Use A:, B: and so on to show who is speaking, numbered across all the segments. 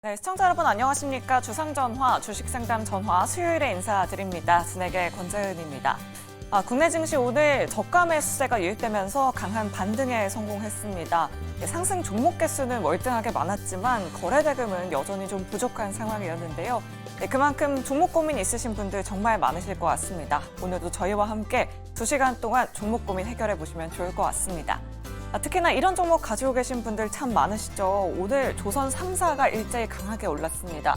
A: 네, 시청자 여러분 안녕하십니까. 주상전화, 주식상담 전화 수요일에 인사드립니다. 진행의 권재은입니다. 국내 증시 오늘 저가 매수세가 유입되면서 강한 반등에 성공했습니다. 상승 종목 개수는 월등하게 많았지만 거래 대금은 여전히 좀 부족한 상황이었는데요. 그만큼 종목 고민 있으신 분들 정말 많으실 것 같습니다. 오늘도 저희와 함께 2시간 동안 종목 고민 해결해 보시면 좋을 것 같습니다. 특히나 이런 종목 가지고 계신 분들 참 많으시죠. 오늘 조선 3사가 일제히 강하게 올랐습니다.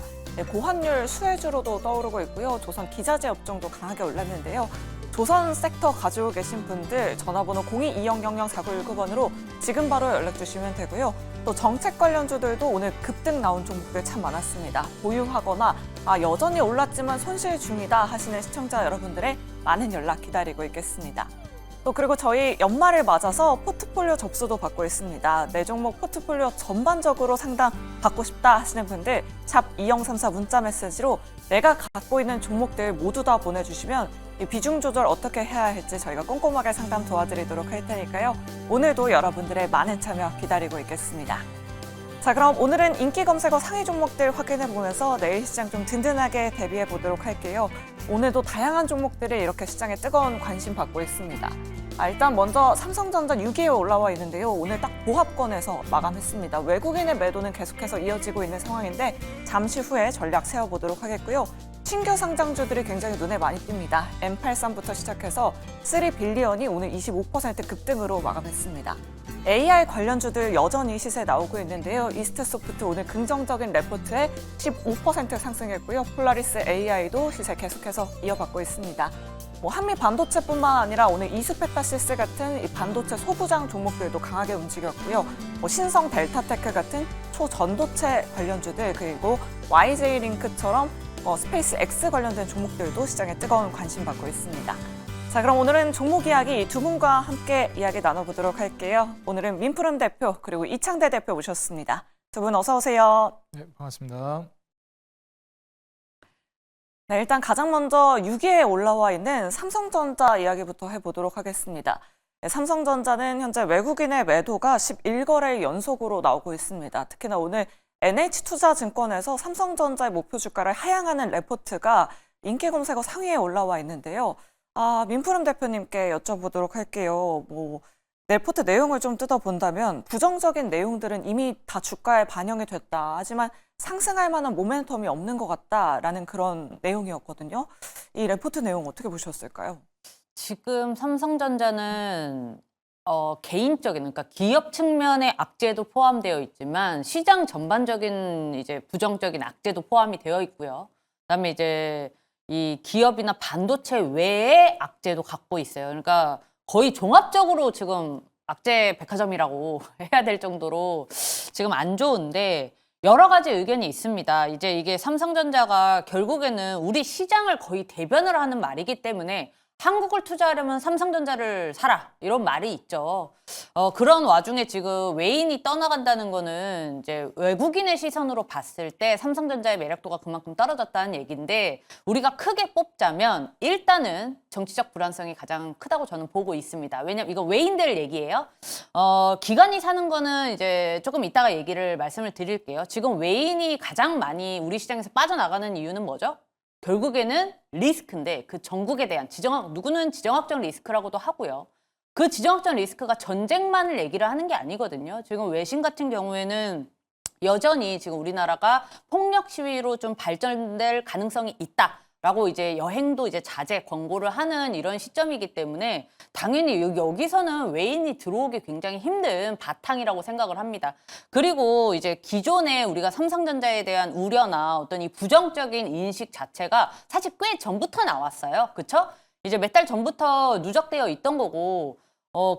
A: 고환율 수혜주로도 떠오르고 있고요. 조선 기자재 업종도 강하게 올랐는데요. 조선 섹터 가지고 계신 분들 전화번호 0220004919번으로 지금 바로 연락 주시면 되고요. 또 정책 관련주들도 오늘 급등 나온 종목들 참 많았습니다. 보유하거나 여전히 올랐지만 손실 중이다 하시는 시청자 여러분들의 많은 연락 기다리고 있겠습니다. 또 그리고 저희 연말을 맞아서 포트폴리오 접수도 받고 있습니다. 내 종목 포트폴리오 전반적으로 상담 받고 싶다 하시는 분들 샵 2034 문자 메시지로 내가 갖고 있는 종목들 모두 다 보내주시면 비중 조절 어떻게 해야 할지 저희가 꼼꼼하게 상담 도와드리도록 할 테니까요. 오늘도 여러분들의 많은 참여 기다리고 있겠습니다. 자, 그럼 오늘은 인기 검색어 상위 종목들 확인해 보면서 내일 시장 좀 든든하게 대비해 보도록 할게요. 오늘도 다양한 종목들이 이렇게 시장에 뜨거운 관심 받고 있습니다. 일단 먼저 삼성전자 6위에 올라와 있는데요. 오늘 딱 보합권에서 마감했습니다. 외국인의 매도는 계속해서 이어지고 있는 상황인데 잠시 후에 전략 세워보도록 하겠고요. 신규 상장주들이 굉장히 눈에 많이 띕니다. M83부터 시작해서 3빌리언이 오늘 25% 급등으로 마감했습니다. AI 관련주들 여전히 시세 나오고 있는데요. 이스트소프트 오늘 긍정적인 레포트에 15% 상승했고요. 폴라리스 AI도 시세 계속해서 이어받고 있습니다. 한미 반도체뿐만 아니라 오늘 이스페타시스 같은 이 반도체 소부장 종목들도 강하게 움직였고요. 신성 델타테크 같은 초전도체 관련주들 그리고 YJ링크처럼 스페이스 X 관련된 종목들도 시장에 뜨거운 관심 받고 있습니다. 자, 그럼 오늘은 종목 이야기 두 분과 함께 이야기 나눠보도록 할게요. 오늘은 민프름 대표 그리고 이창대 대표 모셨습니다. 두 분 어서 오세요.
B: 네, 반갑습니다.
A: 네, 일단 가장 먼저 6위에 올라와 있는 삼성전자 이야기부터 해보도록 하겠습니다. 네, 삼성전자는 현재 외국인의 매도가 11거래 연속으로 나오고 있습니다. 특히나 오늘 NH투자증권에서 삼성전자의 목표 주가를 하향하는 레포트가 인기 검색어 상위에 올라와 있는데요. 민프름 대표님께 여쭤보도록 할게요. 레포트 내용을 좀 뜯어본다면 부정적인 내용들은 이미 다 주가에 반영이 됐다. 하지만 상승할 만한 모멘텀이 없는 것 같다라는 그런 내용이었거든요. 이 레포트 내용 어떻게 보셨을까요?
C: 지금 삼성전자는 개인적인, 그러니까 기업 측면의 악재도 포함되어 있지만 시장 전반적인 이제 부정적인 악재도 포함이 되어 있고요. 그다음에 이제 이 기업이나 반도체 외의 악재도 갖고 있어요. 그러니까 거의 종합적으로 지금 악재 백화점이라고 해야 될 정도로 지금 안 좋은데 여러 가지 의견이 있습니다. 이제 이게 삼성전자가 결국에는 우리 시장을 거의 대변을 하는 말이기 때문에 한국을 투자하려면 삼성전자를 사라 이런 말이 있죠. 그런 와중에 지금 외인이 떠나간다는 거는 이제 외국인의 시선으로 봤을 때 삼성전자의 매력도가 그만큼 떨어졌다는 얘기인데 우리가 크게 뽑자면 일단은 정치적 불안성이 가장 크다고 저는 보고 있습니다. 왜냐면 이거 외인들 얘기예요. 기관이 사는 거는 이제 조금 이따가 말씀을 드릴게요. 지금 외인이 가장 많이 우리 시장에서 빠져나가는 이유는 뭐죠? 결국에는 리스크인데 그 전국에 대한 누구는 지정학적 리스크라고도 하고요. 그 지정학적 리스크가 전쟁만을 얘기를 하는 게 아니거든요. 지금 외신 같은 경우에는 여전히 지금 우리나라가 폭력 시위로 좀 발전될 가능성이 있다라고 이제 여행도 이제 자제 권고를 하는 이런 시점이기 때문에 당연히 여기서는 외인이 들어오기 굉장히 힘든 바탕이라고 생각을 합니다. 그리고 이제 기존에 우리가 삼성전자에 대한 우려나 어떤 이 부정적인 인식 자체가 사실 꽤 전부터 나왔어요. 그쵸? 이제 몇 달 전부터 누적되어 있던 거고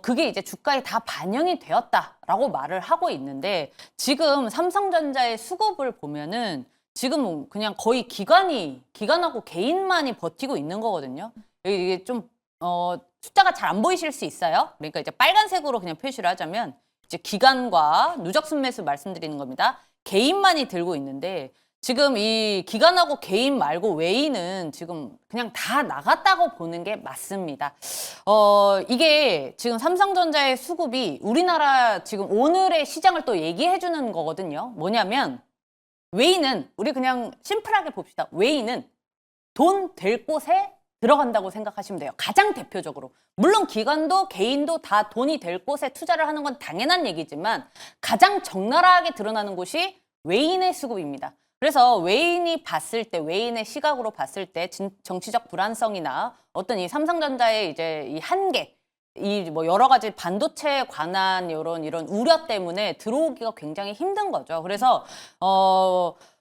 C: 그게 이제 주가에 다 반영이 되었다라고 말을 하고 있는데 지금 삼성전자의 수급을 보면은 지금 그냥 거의 기관하고 개인만이 버티고 있는 거거든요. 이게 좀 숫자가 잘 안 보이실 수 있어요. 그러니까 이제 빨간색으로 그냥 표시를 하자면 이제 기관과 누적 순매수 말씀드리는 겁니다. 개인만이 들고 있는데 지금 이 기관하고 개인 말고 외인은 지금 그냥 다 나갔다고 보는 게 맞습니다. 이게 지금 삼성전자의 수급이 우리나라 지금 오늘의 시장을 또 얘기해 주는 거거든요. 뭐냐면 웨이는 우리 그냥 심플하게 봅시다. 웨이는 돈 될 곳에 들어간다고 생각하시면 돼요. 가장 대표적으로. 물론 기관도 개인도 다 돈이 될 곳에 투자를 하는 건 당연한 얘기지만 가장 적나라하게 드러나는 곳이 외인의 수급입니다. 그래서 외인이 봤을 때, 외인의 시각으로 봤을 때 정치적 불안성이나 어떤 이 삼성전자의 이제 이 한계, 이 뭐 여러 가지 반도체에 관한 이런 우려 때문에 들어오기가 굉장히 힘든 거죠. 그래서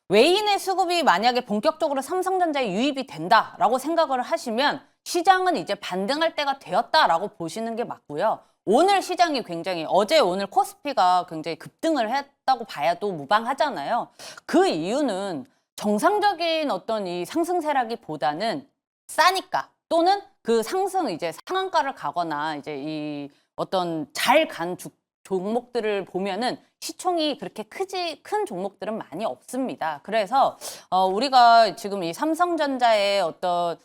C: 외인의 수급이 만약에 본격적으로 삼성전자에 유입이 된다라고 생각을 하시면 시장은 이제 반등할 때가 되었다라고 보시는 게 맞고요. 오늘 시장이 굉장히 오늘 코스피가 굉장히 급등을 했다고 봐야도 무방하잖아요. 그 이유는 정상적인 어떤 이 상승세라기보다는 싸니까 또는 그 상승 이제 상한가를 가거나 이제 이 어떤 잘 간 종목들을 보면은 시총이 그렇게 큰 종목들은 많이 없습니다. 그래서 우리가 지금 이 삼성전자의 어떤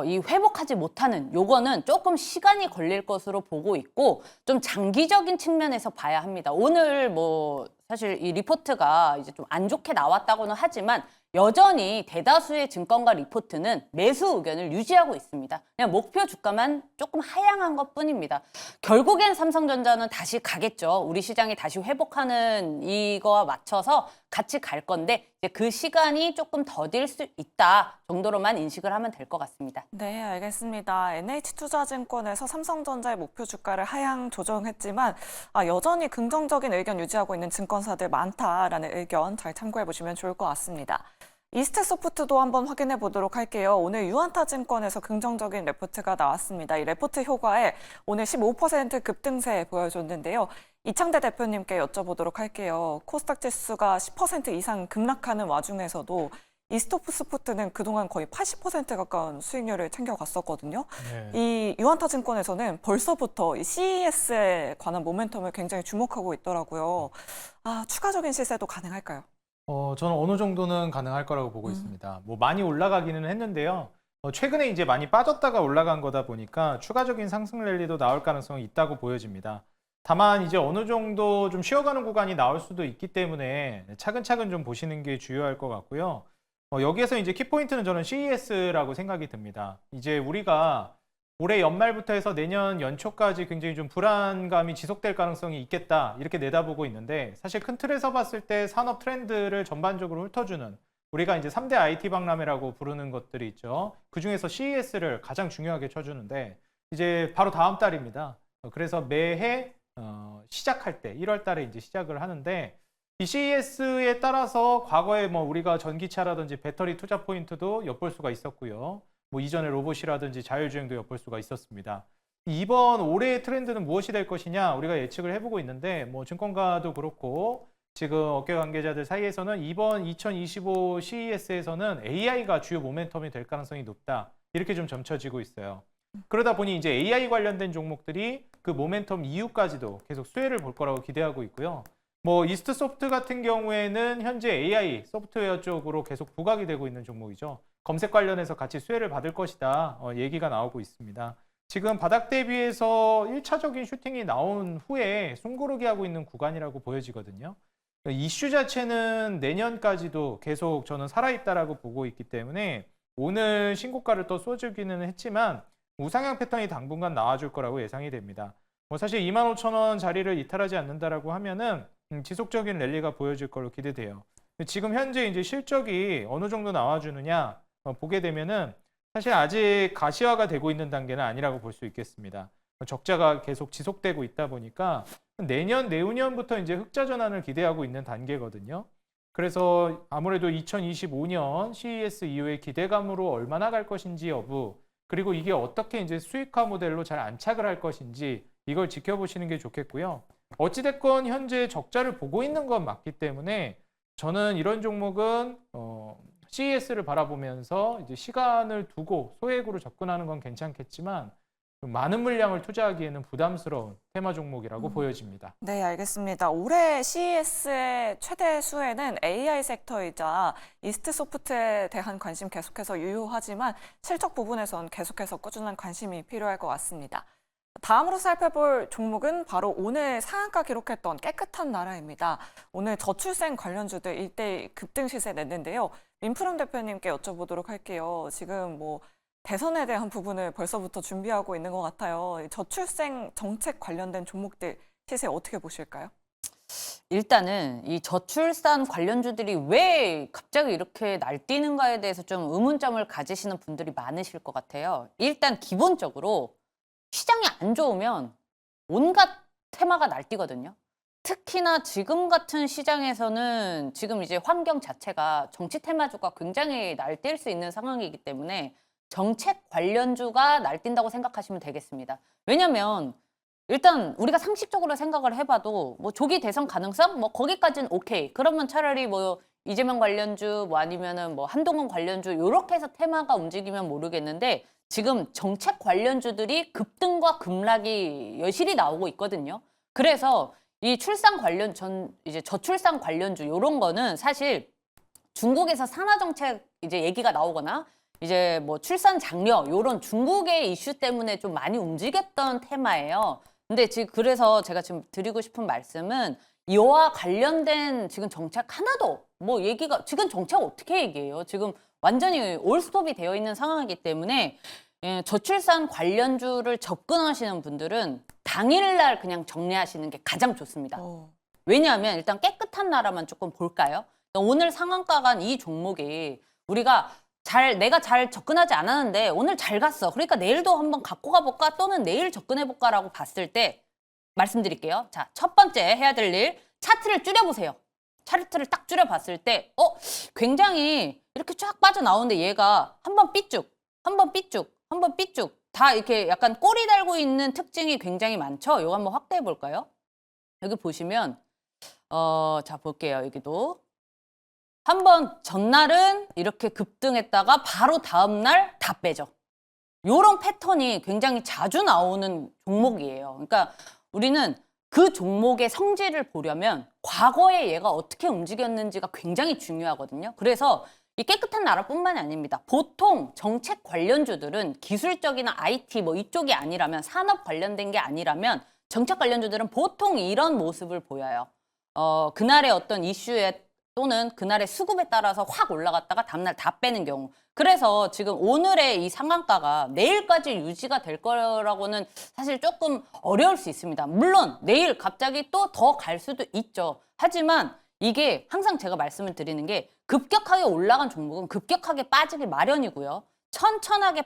C: 이 회복하지 못하는 요거는 조금 시간이 걸릴 것으로 보고 있고 좀 장기적인 측면에서 봐야 합니다. 오늘 뭐 사실 이 리포트가 이제 좀 안 좋게 나왔다고는 하지만 여전히 대다수의 증권가 리포트는 매수 의견을 유지하고 있습니다. 그냥 목표 주가만 조금 하향한 것뿐입니다. 결국엔 삼성전자는 다시 가겠죠. 우리 시장이 다시 회복하는 이거와 맞춰서 같이 갈 건데 이제 그 시간이 조금 더딜 수 있다 정도로만 인식을 하면 될 것 같습니다.
A: 네, 알겠습니다. NH투자증권에서 삼성전자의 목표 주가를 하향 조정했지만 여전히 긍정적인 의견 유지하고 있는 증권사들 많다라는 의견 잘 참고해 보시면 좋을 것 같습니다. 이스트소프트도 한번 확인해 보도록 할게요. 오늘 유안타증권에서 긍정적인 레포트가 나왔습니다. 이 레포트 효과에 오늘 15% 급등세 보여줬는데요. 이창대 대표님께 여쭤보도록 할게요. 코스닥 지수가 10% 이상 급락하는 와중에서도 이스트소프트는 그동안 거의 80% 가까운 수익률을 챙겨갔었거든요.
B: 네.
A: 이 유안타증권에서는 벌써부터 이 CES에 관한 모멘텀을 굉장히 주목하고 있더라고요. 추가적인 시세도 가능할까요?
B: 저는 어느 정도는 가능할 거라고 보고 있습니다. 뭐 많이 올라가기는 했는데요. 최근에 이제 많이 빠졌다가 올라간 거다 보니까 추가적인 상승 랠리도 나올 가능성이 있다고 보여집니다. 다만 이제 어느 정도 좀 쉬어가는 구간이 나올 수도 있기 때문에 차근차근 좀 보시는 게 주요할 것 같고요. 여기에서 이제 키포인트는 저는 CES라고 생각이 듭니다. 이제 우리가 올해 연말부터 해서 내년 연초까지 굉장히 좀 불안감이 지속될 가능성이 있겠다 이렇게 내다보고 있는데 사실 큰 틀에서 봤을 때 산업 트렌드를 전반적으로 훑어주는 우리가 이제 3대 IT 박람회라고 부르는 것들이 있죠. 그중에서 CES를 가장 중요하게 쳐주는데 이제 바로 다음 달입니다. 그래서 매해 시작할 때 1월 달에 이제 시작을 하는데 이 CES에 따라서 과거에 뭐 우리가 전기차라든지 배터리 투자 포인트도 엿볼 수가 있었고요. 뭐 이전에 로봇이라든지 자율주행도 엿볼 수가 있었습니다. 이번 올해의 트렌드는 무엇이 될 것이냐 우리가 예측을 해보고 있는데 뭐 증권가도 그렇고 지금 업계 관계자들 사이에서는 이번 2025 CES에서는 AI가 주요 모멘텀이 될 가능성이 높다 이렇게 좀 점쳐지고 있어요. 그러다 보니 이제 AI 관련된 종목들이 그 모멘텀 이후까지도 계속 수혜를 볼 거라고 기대하고 있고요. 뭐 이스트소프트 같은 경우에는 현재 AI 소프트웨어 쪽으로 계속 부각이 되고 있는 종목이죠. 검색 관련해서 같이 수혜를 받을 것이다 얘기가 나오고 있습니다. 지금 바닥 대비해서 1차적인 슈팅이 나온 후에 숨고르기 하고 있는 구간이라고 보여지거든요. 이슈 자체는 내년까지도 계속 저는 살아있다라고 보고 있기 때문에 오늘 신고가를 또 쏘주기는 했지만 우상향 패턴이 당분간 나와줄 거라고 예상이 됩니다. 뭐 사실 25,000원 자리를 이탈하지 않는다라고 하면은 지속적인 랠리가 보여질 걸로 기대돼요. 지금 현재 이제 실적이 어느 정도 나와주느냐 보게 되면은 사실 아직 가시화가 되고 있는 단계는 아니라고 볼 수 있겠습니다. 적자가 계속 지속되고 있다 보니까 내년, 내후년부터 이제 흑자 전환을 기대하고 있는 단계거든요. 그래서 아무래도 2025년 CES 이후의 기대감으로 얼마나 갈 것인지 여부, 그리고 이게 어떻게 이제 수익화 모델로 잘 안착을 할 것인지 이걸 지켜보시는 게 좋겠고요. 어찌됐건 현재 적자를 보고 있는 건 맞기 때문에 저는 이런 종목은 CES를 바라보면서 이제 시간을 두고 소액으로 접근하는 건 괜찮겠지만 좀 많은 물량을 투자하기에는 부담스러운 테마 종목이라고 보여집니다.
A: 네, 알겠습니다. 올해 CES의 최대 수혜는 AI 섹터이자 이스트소프트에 대한 관심 계속해서 유효하지만 실적 부분에선 계속해서 꾸준한 관심이 필요할 것 같습니다. 다음으로 살펴볼 종목은 바로 오늘 상한가 기록했던 깨끗한 나라입니다. 오늘 저출생 관련주들 일대 급등 시세 냈는데요. 민프롬 대표님께 여쭤보도록 할게요. 지금 뭐 대선에 대한 부분을 벌써부터 준비하고 있는 것 같아요. 저출생 정책 관련된 종목들 시세 어떻게 보실까요?
C: 일단은 이 저출산 관련주들이 왜 갑자기 이렇게 날뛰는가에 대해서 좀 의문점을 가지시는 분들이 많으실 것 같아요. 일단 기본적으로 시장이 안 좋으면 온갖 테마가 날뛰거든요. 특히나 지금 같은 시장에서는 지금 이제 환경 자체가 정치 테마주가 굉장히 날뛸 수 있는 상황이기 때문에 정책 관련주가 날뛴다고 생각하시면 되겠습니다. 왜냐면 일단 우리가 상식적으로 생각을 해봐도 뭐 조기 대선 가능성 뭐 거기까지는 오케이. 그러면 차라리 뭐 이재명 관련주 뭐 아니면은 뭐 한동훈 관련주 이렇게 해서 테마가 움직이면 모르겠는데 지금 정책 관련주들이 급등과 급락이 여실히 나오고 있거든요. 그래서 이 출산 관련 이제 저출산 관련주 이런 거는 사실 중국에서 산하 정책 이제 얘기가 나오거나 이제 뭐 출산 장려 이런 중국의 이슈 때문에 좀 많이 움직였던 테마예요. 근데 지금 그래서 제가 지금 드리고 싶은 말씀은 이와 관련된 지금 정책 하나도 뭐 얘기가 지금 정책 어떻게 얘기해요? 지금 완전히 올스톱이 되어 있는 상황이기 때문에 저출산 관련주를 접근하시는 분들은 당일날 그냥 정리하시는 게 가장 좋습니다. 왜냐하면 일단 깨끗한 나라만 조금 볼까요? 오늘 상한가 간 이 종목이 우리가 내가 잘 접근하지 않았는데 오늘 잘 갔어. 그러니까 내일도 한번 갖고 가볼까 또는 내일 접근해볼까라고 봤을 때 말씀드릴게요. 자, 첫 번째 해야 될 일, 차트를 줄여보세요. 차트를 딱 줄여봤을 때 굉장히 이렇게 쫙 빠져나오는데 얘가 한번 삐쭉, 한번 삐쭉, 한번 삐쭉 다 이렇게 약간 꼬리 달고 있는 특징이 굉장히 많죠. 이거 한번 확대해 볼까요? 여기 보시면 자 볼게요. 여기도 한번 전날은 이렇게 급등했다가 바로 다음날 다 빼죠. 이런 패턴이 굉장히 자주 나오는 종목이에요. 그러니까 우리는 그 종목의 성질을 보려면 과거에 얘가 어떻게 움직였는지가 굉장히 중요하거든요. 그래서 이 깨끗한 나라뿐만이 아닙니다. 보통 정책 관련주들은 기술적이나 IT 뭐 이쪽이 아니라면 산업 관련된 게 아니라면 정책 관련주들은 보통 이런 모습을 보여요. 그날의 어떤 이슈에 또는 그날의 수급에 따라서 확 올라갔다가 다음날 다 빼는 경우. 그래서 지금 오늘의 이 상한가가 내일까지 유지가 될 거라고는 사실 조금 어려울 수 있습니다. 물론 내일 갑자기 또 더 갈 수도 있죠. 하지만 이게 항상 제가 말씀을 드리는 게 급격하게 올라간 종목은 급격하게 빠지기 마련이고요. 천천하게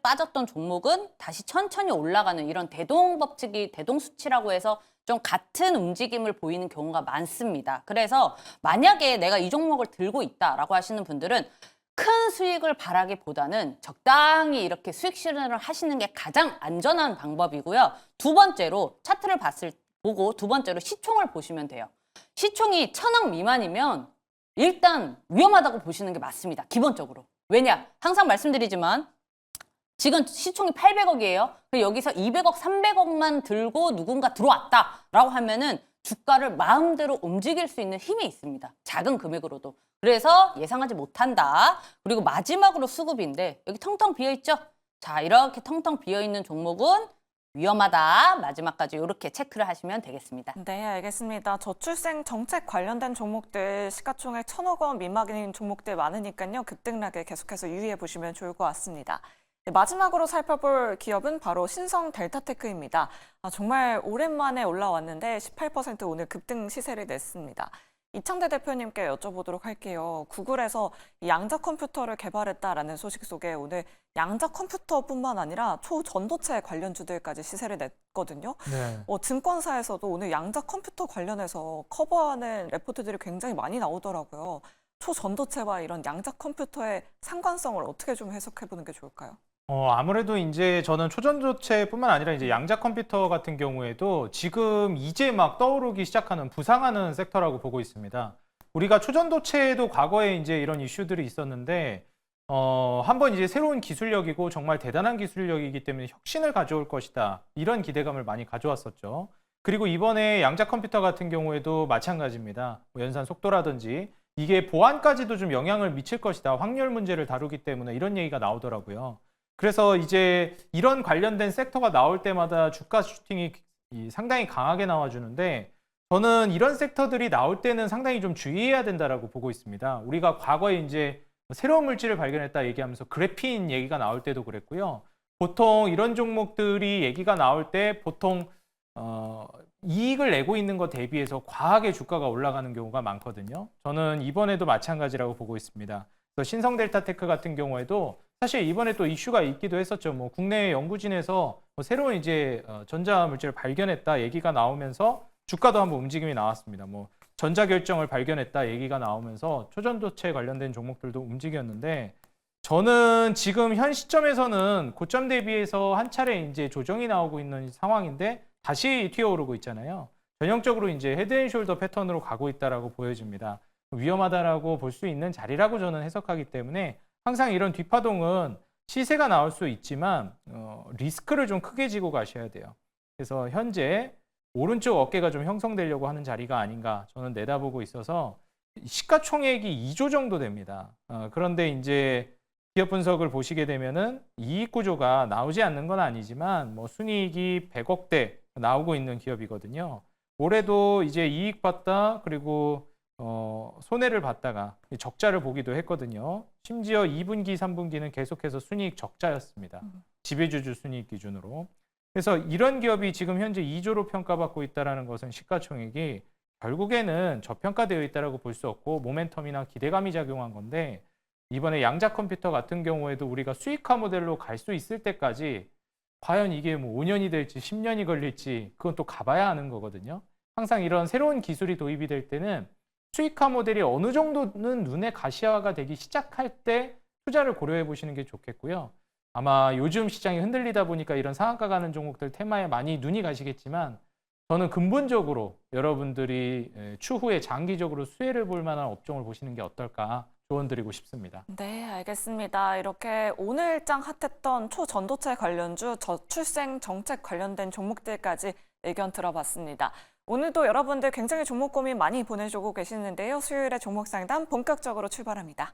C: 빠졌던 종목은 다시 천천히 올라가는 이런 대동법칙이 대동수치라고 해서 좀 같은 움직임을 보이는 경우가 많습니다. 그래서 만약에 내가 이 종목을 들고 있다라고 하시는 분들은 큰 수익을 바라기보다는 적당히 이렇게 수익 실현을 하시는 게 가장 안전한 방법이고요. 두 번째로 차트를 보고 두 번째로 시총을 보시면 돼요. 시총이 1,000억 미만이면 일단 위험하다고 보시는 게 맞습니다. 기본적으로. 왜냐? 항상 말씀드리지만 지금 시총이 800억이에요. 여기서 200억, 300억만 들고 누군가 들어왔다라고 하면은 주가를 마음대로 움직일 수 있는 힘이 있습니다. 작은 금액으로도. 그래서 예상하지 못한다. 그리고 마지막으로 수급인데 여기 텅텅 비어있죠? 자, 이렇게 텅텅 비어있는 종목은 위험하다. 마지막까지 이렇게 체크를 하시면 되겠습니다.
A: 네, 알겠습니다. 저출생 정책 관련된 종목들 시가총액 1,000억 원 미만인 종목들 많으니까요. 급등락에 계속해서 유의해 보시면 좋을 것 같습니다. 네, 마지막으로 살펴볼 기업은 바로 신성 델타테크입니다. 정말 오랜만에 올라왔는데 18% 오늘 급등 시세를 냈습니다. 이창대 대표님께 여쭤보도록 할게요. 구글에서 양자 컴퓨터를 개발했다라는 소식 속에 오늘 양자 컴퓨터뿐만 아니라 초전도체 관련주들까지 시세를 냈거든요.
B: 네.
A: 증권사에서도 오늘 양자 컴퓨터 관련해서 커버하는 레포트들이 굉장히 많이 나오더라고요. 초전도체와 이런 양자 컴퓨터의 상관성을 어떻게 좀 해석해보는 게 좋을까요?
B: 아무래도 이제 저는 초전도체뿐만 아니라 이제 양자 컴퓨터 같은 경우에도 지금 이제 막 떠오르기 시작하는 부상하는 섹터라고 보고 있습니다. 우리가 초전도체에도 과거에 이제 이런 이슈들이 있었는데 한번 이제 새로운 기술력이고 정말 대단한 기술력이기 때문에 혁신을 가져올 것이다. 이런 기대감을 많이 가져왔었죠. 그리고 이번에 양자 컴퓨터 같은 경우에도 마찬가지입니다. 뭐 연산 속도라든지 이게 보안까지도 좀 영향을 미칠 것이다. 확률 문제를 다루기 때문에 이런 얘기가 나오더라고요. 그래서 이제 이런 관련된 섹터가 나올 때마다 주가 슈팅이 상당히 강하게 나와주는데 저는 이런 섹터들이 나올 때는 상당히 좀 주의해야 된다라고 보고 있습니다. 우리가 과거에 이제 새로운 물질을 발견했다 얘기하면서 그래핀 얘기가 나올 때도 그랬고요. 보통 이런 종목들이 얘기가 나올 때 보통 이익을 내고 있는 것 대비해서 과하게 주가가 올라가는 경우가 많거든요. 저는 이번에도 마찬가지라고 보고 있습니다. 그래서 신성델타테크 같은 경우에도 사실 이번에 또 이슈가 있기도 했었죠. 뭐 국내 연구진에서 새로운 이제 전자물질을 발견했다 얘기가 나오면서 주가도 한번 움직임이 나왔습니다. 뭐 전자결정을 발견했다 얘기가 나오면서 초전도체 관련된 종목들도 움직였는데 저는 지금 현 시점에서는 고점 대비해서 한 차례 이제 조정이 나오고 있는 상황인데 다시 튀어오르고 있잖아요. 전형적으로 이제 헤드앤숄더 패턴으로 가고 있다라고 보여집니다. 위험하다라고 볼 수 있는 자리라고 저는 해석하기 때문에 항상 이런 뒷파동은 시세가 나올 수 있지만 리스크를 좀 크게 지고 가셔야 돼요. 그래서 현재 오른쪽 어깨가 좀 형성되려고 하는 자리가 아닌가 저는 내다보고 있어서 시가총액이 2조 정도 됩니다. 그런데 이제 기업 분석을 보시게 되면은 이익 구조가 나오지 않는 건 아니지만 뭐 순이익이 100억대 나오고 있는 기업이거든요. 올해도 이제 이익 봤다 그리고 손해를 봤다가 적자를 보기도 했거든요. 심지어 2분기, 3분기는 계속해서 순이익 적자였습니다. 지배주주 순이익 기준으로. 그래서 이런 기업이 지금 현재 2조로 평가받고 있다는 것은 시가총액이 결국에는 저평가되어 있다고 볼 수 없고 모멘텀이나 기대감이 작용한 건데 이번에 양자 컴퓨터 같은 경우에도 우리가 수익화 모델로 갈 수 있을 때까지 과연 이게 뭐 5년이 될지 10년이 걸릴지 그건 또 가봐야 하는 거거든요. 항상 이런 새로운 기술이 도입이 될 때는 수익화 모델이 어느 정도는 눈에 가시화가 되기 시작할 때 투자를 고려해 보시는 게 좋겠고요. 아마 요즘 시장이 흔들리다 보니까 이런 상한가 가는 종목들 테마에 많이 눈이 가시겠지만 저는 근본적으로 여러분들이 추후에 장기적으로 수혜를 볼 만한 업종을 보시는 게 어떨까 조언 드리고 싶습니다.
A: 네, 알겠습니다. 이렇게 오늘장 핫했던 초전도체 관련주, 저출생 정책 관련된 종목들까지 의견 들어봤습니다. 오늘도 여러분들 굉장히 종목 고민 많이 보내주고 계시는데요. 수요일에 종목 상담 본격적으로 출발합니다.